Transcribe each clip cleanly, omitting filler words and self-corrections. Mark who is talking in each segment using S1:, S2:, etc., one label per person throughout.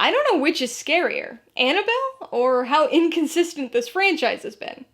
S1: I don't know which is scarier, Annabelle or how inconsistent this franchise has been.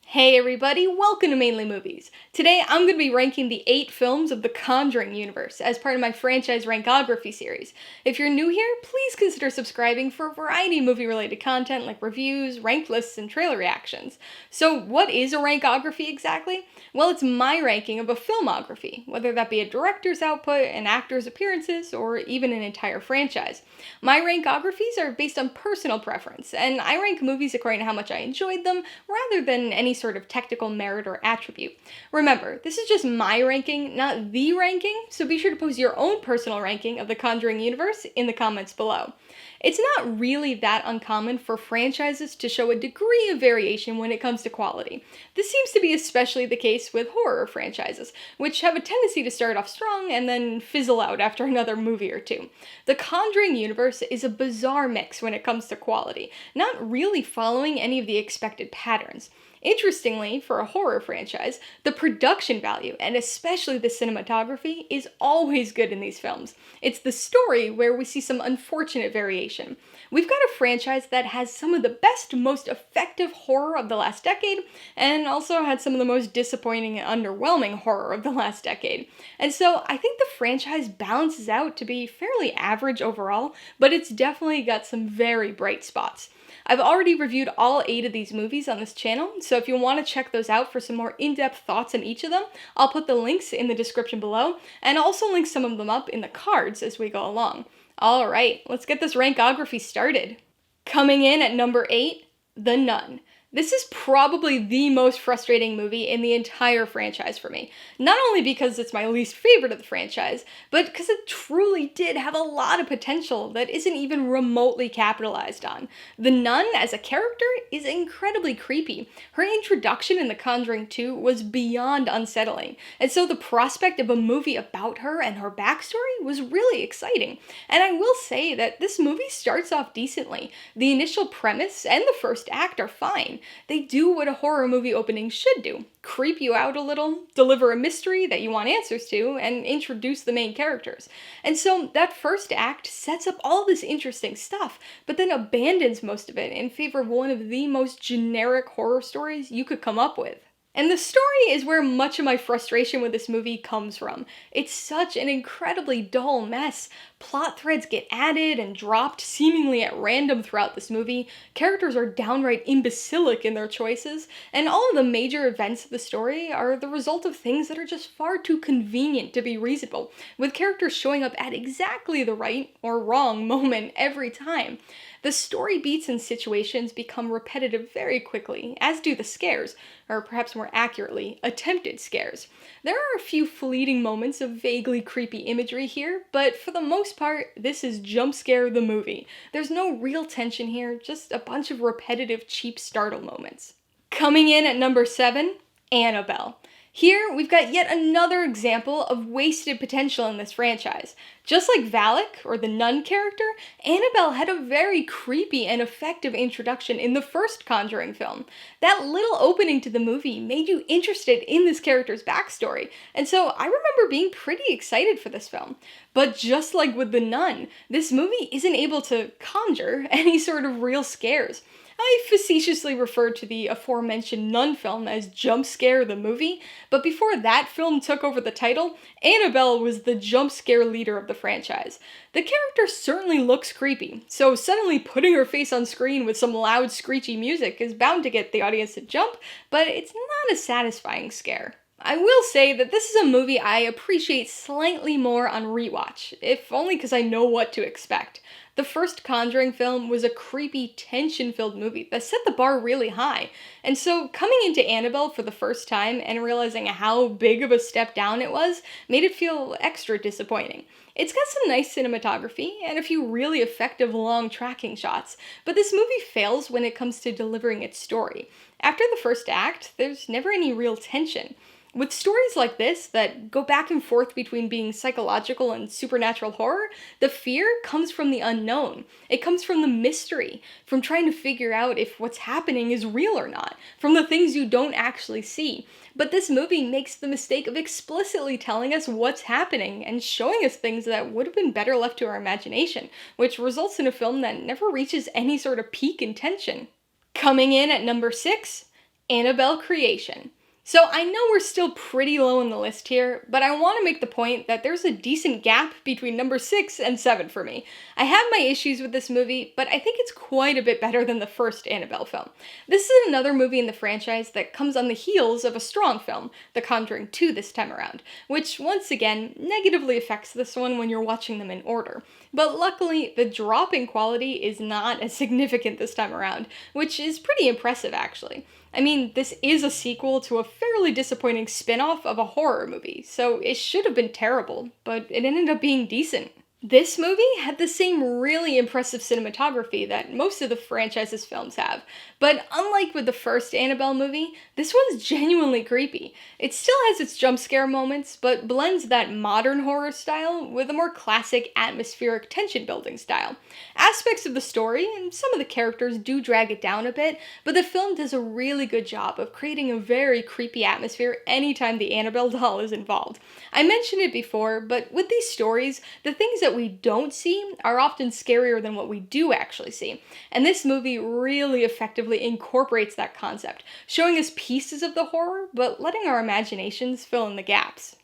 S1: Hey everybody, welcome to Mainely Movies. Today I'm going to be ranking the 8 films of the Conjuring Universe as part of my franchise Rankography series. If you're new here, please consider subscribing for a variety of movie-related content like reviews, ranked lists, and trailer reactions. So what is a Rankography exactly? Well, it's my ranking of a filmography, whether that be a director's output, an actor's appearances, or even an entire franchise. My Rankographies are based on personal preference, and I rank movies according to how much I enjoyed them, rather than any sort of technical merit or attribute. Remember, this is just my ranking, not the ranking, so be sure to post your own personal ranking of the Conjuring Universe in the comments below. It's not really that uncommon for franchises to show a degree of variation when it comes to quality. This seems to be especially the case with horror franchises, which have a tendency to start off strong and then fizzle out after another movie or two. The Conjuring Universe is a bizarre mix when it comes to quality, not really following any of the expected patterns. Interestingly, for a horror franchise, the production value, and especially the cinematography, is always good in these films. It's the story where we see some unfortunate variation. We've got a franchise that has some of the best, most effective horror of the last decade, and also had some of the most disappointing and underwhelming horror of the last decade. And so I think the franchise balances out to be fairly average overall, but it's definitely got some very bright spots. I've already reviewed all 8 of these movies on this channel, so if you want to check those out for some more in-depth thoughts on each of them, I'll put the links in the description below, and also link some of them up in the cards as we go along. Alright, let's get this Rankography started. Coming in at number 8, The Nun. This is probably the most frustrating movie in the entire franchise for me. Not only because it's my least favorite of the franchise, but because it truly did have a lot of potential that isn't even remotely capitalized on. The nun, as a character, is incredibly creepy. Her introduction in The Conjuring 2 was beyond unsettling, and so the prospect of a movie about her and her backstory was really exciting. And I will say that this movie starts off decently. The initial premise and the first act are fine. They do what a horror movie opening should do. Creep you out a little, deliver a mystery that you want answers to, and introduce the main characters. And so that first act sets up all this interesting stuff, but then abandons most of it in favor of one of the most generic horror stories you could come up with. And the story is where much of my frustration with this movie comes from. It's such an incredibly dull mess. Plot threads get added and dropped seemingly at random throughout this movie, characters are downright imbecilic in their choices, and all of the major events of the story are the result of things that are just far too convenient to be reasonable, with characters showing up at exactly the right or wrong moment every time. The story beats and situations become repetitive very quickly, as do the scares, or perhaps more accurately, attempted scares. There are a few fleeting moments of vaguely creepy imagery here, but for the most part, this is jump scare the movie. There's no real tension here, just a bunch of repetitive cheap startle moments. Coming in at number 7, Annabelle. Here, we've got yet another example of wasted potential in this franchise. Just like Valak, or the nun character, Annabelle had a very creepy and effective introduction in the first Conjuring film. That little opening to the movie made you interested in this character's backstory, and so I remember being pretty excited for this film. But just like with the nun, this movie isn't able to conjure any sort of real scares. I facetiously referred to the aforementioned Nun film as Jump Scare the Movie, but before that film took over the title, Annabelle was the jump scare leader of the franchise. The character certainly looks creepy, so suddenly putting her face on screen with some loud screechy music is bound to get the audience to jump, but it's not a satisfying scare. I will say that this is a movie I appreciate slightly more on rewatch, if only because I know what to expect. The first Conjuring film was a creepy, tension-filled movie that set the bar really high, and so coming into Annabelle for the first time and realizing how big of a step down it was made it feel extra disappointing. It's got some nice cinematography and a few really effective long tracking shots, but this movie fails when it comes to delivering its story. After the first act, there's never any real tension. With stories like this that go back and forth between being psychological and supernatural horror, the fear comes from the unknown. It comes from the mystery, from trying to figure out if what's happening is real or not, from the things you don't actually see. But this movie makes the mistake of explicitly telling us what's happening and showing us things that would have been better left to our imagination, which results in a film that never reaches any sort of peak in tension. Coming in at number 6, Annabelle Creation. So I know we're still pretty low on the list here, but I want to make the point that there's a decent gap between number 6 and 7 for me. I have my issues with this movie, but I think it's quite a bit better than the first Annabelle film. This is another movie in the franchise that comes on the heels of a strong film, The Conjuring 2 this time around, which once again negatively affects this one when you're watching them in order. But luckily, the drop in quality is not as significant this time around, which is pretty impressive actually. I mean, this is a sequel to a fairly disappointing spin-off of a horror movie, so it should have been terrible, but it ended up being decent. This movie had the same really impressive cinematography that most of the franchise's films have, but unlike with the first Annabelle movie, this one's genuinely creepy. It still has its jump scare moments, but blends that modern horror style with a more classic atmospheric tension building style. Aspects of the story and some of the characters do drag it down a bit, but the film does a really good job of creating a very creepy atmosphere anytime the Annabelle doll is involved. I mentioned it before, but with these stories, the things that we don't see are often scarier than what we do actually see. And this movie really effectively incorporates that concept, showing us pieces of the horror, but letting our imaginations fill in the gaps.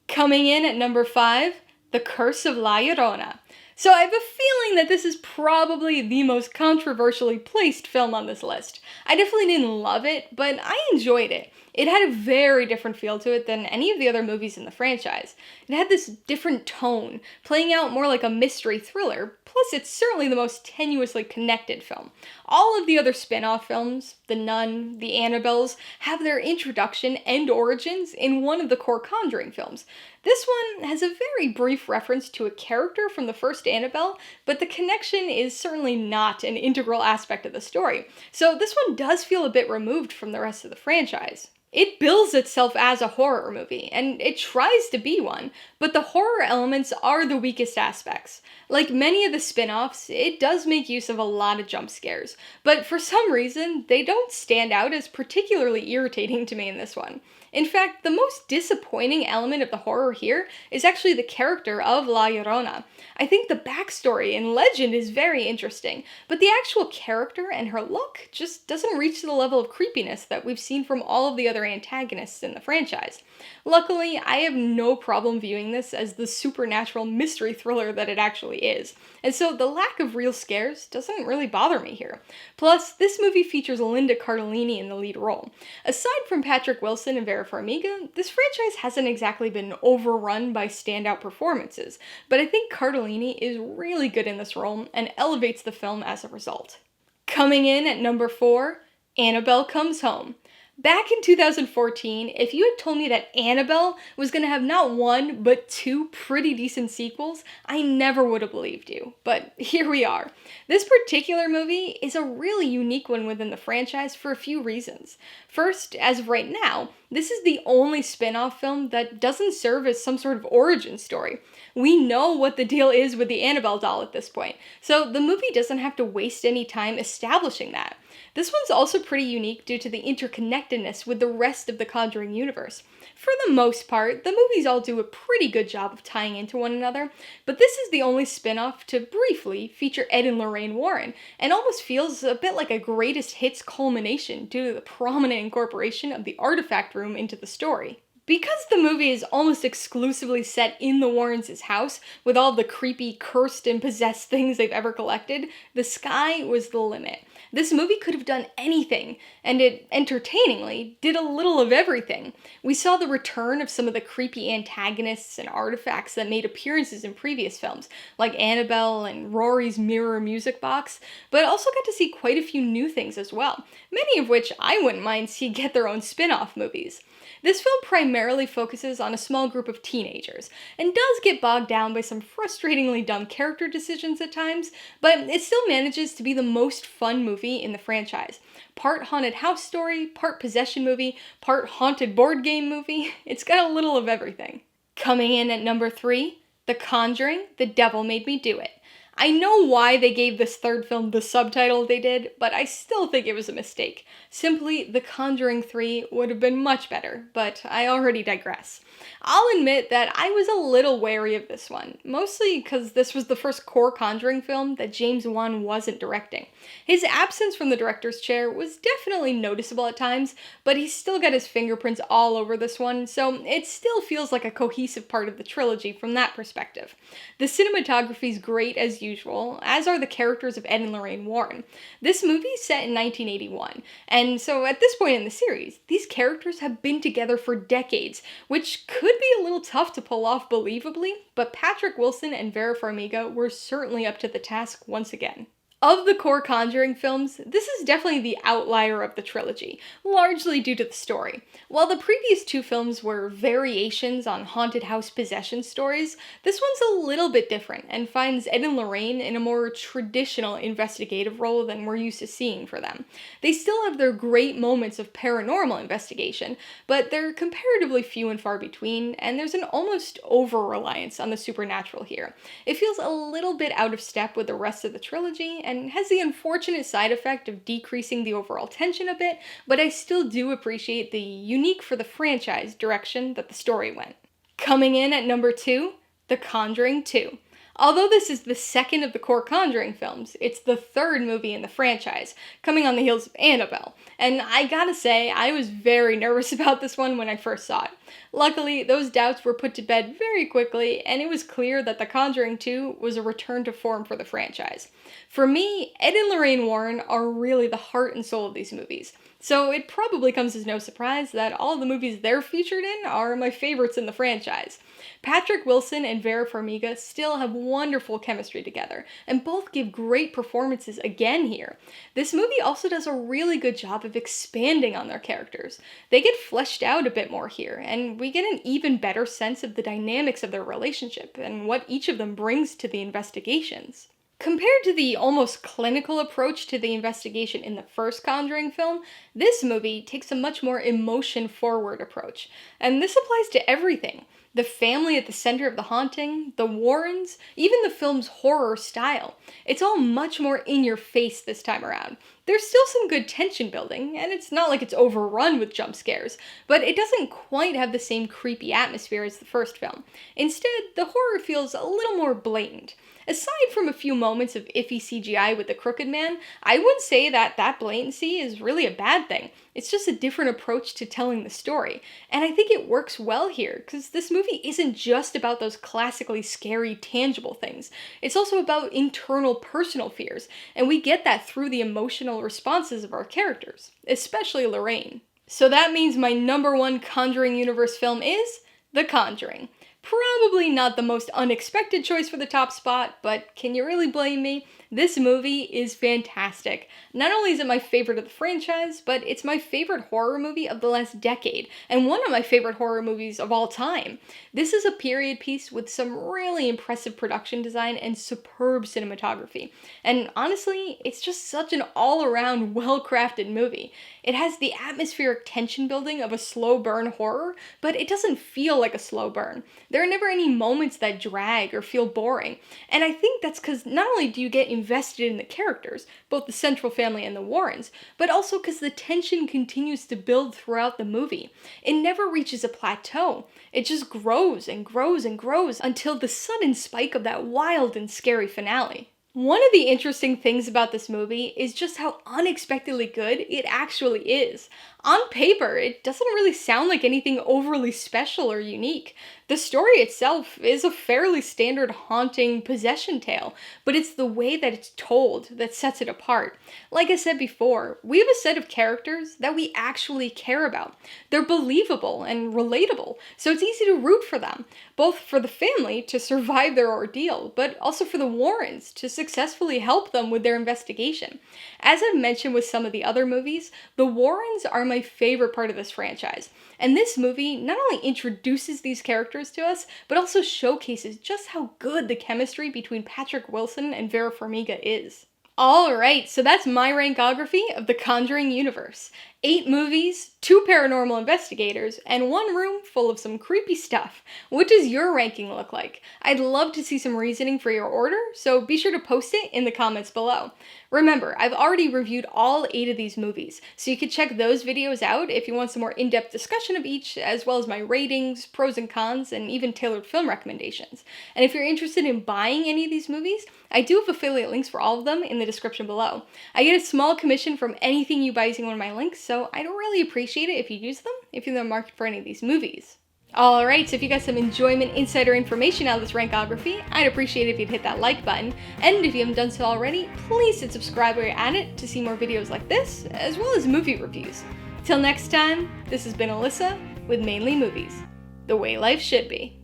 S1: Coming in at number 5, The Curse of Lallorona. So I have a feeling that this is probably the most controversially placed film on this list. I definitely didn't love it, but I enjoyed it. It had a very different feel to it than any of the other movies in the franchise. It had this different tone, playing out more like a mystery thriller, plus it's certainly the most tenuously connected film. All of the other spin-off films, The Nun, The Annabelles, have their introduction and origins in one of the core Conjuring films. This one has a very brief reference to a character from the first Annabelle, but the connection is certainly not an integral aspect of the story, so this one does feel a bit removed from the rest of the franchise. It bills itself as a horror movie, and it tries to be one, but the horror elements are the weakest aspects. Like many of the spin-offs, it does make use of a lot of jump scares, but for some reason, they don't stand out as particularly irritating to me in this one. In fact, the most disappointing element of the horror here is actually the character of La Llorona. I think the backstory and legend is very interesting, but the actual character and her look just doesn't reach the level of creepiness that we've seen from all of the other antagonists in the franchise. Luckily, I have no problem viewing this as the supernatural mystery thriller that it actually is, and so the lack of real scares doesn't really bother me here. Plus, this movie features Linda Cardellini in the lead role. Aside from Patrick Wilson and Vera Farmiga, this franchise hasn't exactly been overrun by standout performances, but I think Cardellini is really good in this role and elevates the film as a result. Coming in at number 4, Annabelle Comes Home. Back in 2014, if you had told me that Annabelle was going to have not one, but 2 pretty decent sequels, I never would have believed you. But here we are. This particular movie is a really unique one within the franchise for a few reasons. First, as of right now, this is the only spin-off film that doesn't serve as some sort of origin story. We know what the deal is with the Annabelle doll at this point, so the movie doesn't have to waste any time establishing that. This one's also pretty unique due to the interconnectedness with the rest of the Conjuring universe. For the most part, the movies all do a pretty good job of tying into one another, but this is the only spin-off to briefly feature Ed and Lorraine Warren, and almost feels a bit like a greatest hits culmination due to the prominent incorporation of the artifact room into the story. Because the movie is almost exclusively set in the Warrens' house, with all the creepy, cursed, and possessed things they've ever collected, the sky was the limit. This movie could have done anything, and it, entertainingly, did a little of everything. We saw the return of some of the creepy antagonists and artifacts that made appearances in previous films, like Annabelle and Rory's mirror music box, but also got to see quite a few new things as well, many of which I wouldn't mind seeing get their own spin-off movies. This film primarily focuses on a small group of teenagers, and does get bogged down by some frustratingly dumb character decisions at times, but it still manages to be the most fun movie movie in the franchise. Part haunted house story, part possession movie, part haunted board game movie. It's got a little of everything. Coming in at number 3, The Conjuring, The Devil Made Me Do It. I know why they gave this third film the subtitle they did, but I still think it was a mistake. Simply, The Conjuring 3 would have been much better, but I already digress. I'll admit that I was a little wary of this one, mostly because this was the first core Conjuring film that James Wan wasn't directing. His absence from the director's chair was definitely noticeable at times, but he's still got his fingerprints all over this one, so it still feels like a cohesive part of the trilogy from that perspective. The cinematography's great as usual, as are the characters of Ed and Lorraine Warren. This movie's set in 1981, and so at this point in the series, these characters have been together for decades, which could be a little tough to pull off believably, but Patrick Wilson and Vera Farmiga were certainly up to the task once again. Of the core Conjuring films, this is definitely the outlier of the trilogy, largely due to the story. While the previous 2 films were variations on haunted house possession stories, this one's a little bit different and finds Ed and Lorraine in a more traditional investigative role than we're used to seeing for them. They still have their great moments of paranormal investigation, but they're comparatively few and far between, and there's an almost over-reliance on the supernatural here. It feels a little bit out of step with the rest of the trilogy, and has the unfortunate side effect of decreasing the overall tension a bit, but I still do appreciate the unique for the franchise direction that the story went. Coming in at number 2, The Conjuring 2. Although this is the second of the core Conjuring films, it's the third movie in the franchise, coming on the heels of Annabelle, and I gotta say, I was very nervous about this one when I first saw it. Luckily, those doubts were put to bed very quickly, and it was clear that The Conjuring 2 was a return to form for the franchise. For me, Ed and Lorraine Warren are really the heart and soul of these movies, so it probably comes as no surprise that all the movies they're featured in are my favorites in the franchise. Patrick Wilson and Vera Farmiga still have wonderful chemistry together, and both give great performances again here. This movie also does a really good job of expanding on their characters. They get fleshed out a bit more here, and we get an even better sense of the dynamics of their relationship and what each of them brings to the investigations. Compared to the almost clinical approach to the investigation in the first Conjuring film, this movie takes a much more emotion-forward approach, and this applies to everything. The family at the center of the haunting, the Warrens, even the film's horror style. It's all much more in your face this time around. There's still some good tension building, and it's not like it's overrun with jump scares, but it doesn't quite have the same creepy atmosphere as the first film. Instead, the horror feels a little more blatant. Aside from a few moments of iffy CGI with the Crooked Man, I wouldn't say that blatancy is really a bad thing. It's just a different approach to telling the story. And I think it works well here, because this movie isn't just about those classically scary, tangible things. It's also about internal personal fears, and we get that through the emotional responses of our characters, especially Lorraine. So that means my number 1 Conjuring Universe film is The Conjuring. Probably not the most unexpected choice for the top spot, but can you really blame me? This movie is fantastic. Not only is it my favorite of the franchise, but it's my favorite horror movie of the last decade, and one of my favorite horror movies of all time. This is a period piece with some really impressive production design and superb cinematography. And honestly, it's just such an all-around well-crafted movie. It has the atmospheric tension building of a slow burn horror, but it doesn't feel like a slow burn. There are never any moments that drag or feel boring, and I think that's because not only do you get invested in the characters, both the central family and the Warrens, but also because the tension continues to build throughout the movie. It never reaches a plateau. It just grows and grows and grows until the sudden spike of that wild and scary finale. One of the interesting things about this movie is just how unexpectedly good it actually is. On paper, it doesn't really sound like anything overly special or unique. The story itself is a fairly standard haunting possession tale, but it's the way that it's told that sets it apart. Like I said before, we have a set of characters that we actually care about. They're believable and relatable, so it's easy to root for them, both for the family to survive their ordeal, but also for the Warrens to successfully help them with their investigation. As I've mentioned with some of the other movies, the Warrens are my favorite part of this franchise, and this movie not only introduces these characters to us, but also showcases just how good the chemistry between Patrick Wilson and Vera Farmiga is. Alright, so that's my rankography of the Conjuring Universe. 8 movies, 2 paranormal investigators, and 1 room full of some creepy stuff. What does your ranking look like? I'd love to see some reasoning for your order, so be sure to post it in the comments below. Remember, I've already reviewed all 8 of these movies, so you can check those videos out if you want some more in-depth discussion of each, as well as my ratings, pros and cons, and even tailored film recommendations. And if you're interested in buying any of these movies, I do have affiliate links for all of them in the description below. I get a small commission from anything you buy using one of my links, so I'd really appreciate it if you use them if you're in the market for any of these movies. Alright, so if you got some enjoyment, insider information out of this rankography, I'd appreciate it if you'd hit that like button, and if you haven't done so already, please hit subscribe while you're at it to see more videos like this, as well as movie reviews. Till next time, this has been Alyssa with Mainely Movies, the way life should be.